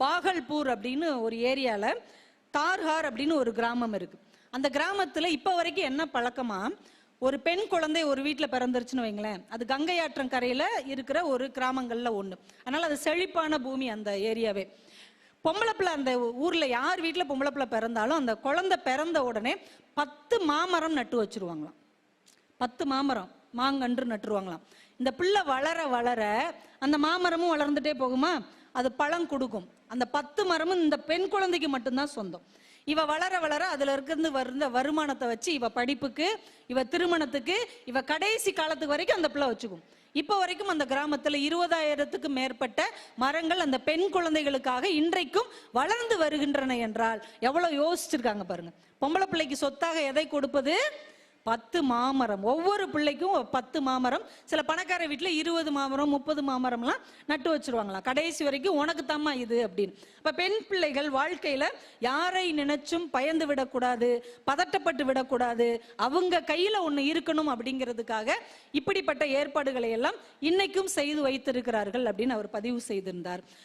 பாகல்பூர் அப்படின்னு ஒரு ஏரியால தார்ஹார் அப்படின்னு ஒரு கிராமம் இருக்கு. அந்த கிராமத்துல இப்ப வரைக்கும் என்ன பழக்கமா, ஒரு பெண் குழந்தை ஒரு வீட்டில் பிறந்துருச்சுன்னு வைங்களேன், அது கங்கை ஆற்றங்கரையில இருக்கிற ஒரு கிராமங்கள்ல ஒண்ணு. அதனால அது செழிப்பான பூமி அந்த ஏரியாவே. பொம்பளை பிள்ளை அந்த ஊர்ல யார் வீட்டில் பொம்பளை பிள்ளை பிறந்தாலும் அந்த குழந்தை பிறந்த உடனே 10 மாமரம் நட்டு வச்சிருவாங்களாம். 10 மாமரம் மாங்கன்று நட்டுருவாங்களாம். இந்த பிள்ளை வளர வளர அந்த மாமரமும் வளர்ந்துட்டே போகுமா, அது பழம் கொடுக்கும். அந்த 10 மரமும் இந்த பெண் குழந்தைக்கு மட்டும்தான் சொந்தம். இவ வளர வளர அதுல இருந்து வருந்த வருமானத்தை வச்சு இவ படிப்புக்கு, இவ திருமணத்துக்கு, இவ கடைசி காலத்துக்கு வரைக்கும் அந்த பிள்ளை வச்சுக்கும். இப்ப வரைக்கும் அந்த கிராமத்துல 20,000க்கு மேற்பட்ட மரங்கள் அந்த பெண் குழந்தைகளுக்காக இன்றைக்கும் வளர்ந்து வருகின்றன என்றால் எவ்வளவு யோசிச்சிருக்காங்க பாருங்க. பொம்பளை பிள்ளைக்கு சொத்தாக எதை கொடுப்பது? 10 மாமரம். ஒவ்வொரு பிள்ளைக்கும் 10 மாமரம். சில பணக்கார வீட்டுல 20 மாமரம் 30 மாமரம்லாம் நட்டு வச்சிருவாங்களாம். கடைசி வரைக்கும் உனக்கு தாம்மா இது அப்படின்னு. இப்ப பெண் பிள்ளைகள் வாழ்க்கையில யாரை நினைச்சும் பயந்து விடக்கூடாது, பதட்டப்பட்டு விடக்கூடாது, அவங்க கையில ஒண்ணு இருக்கணும் அப்படிங்கிறதுக்காக இப்படிப்பட்ட ஏற்பாடுகளை எல்லாம் இன்னைக்கும் செய்து வைத்திருக்கிறார்கள் அப்படின்னு அவர் பதிவு செய்திருந்தார்.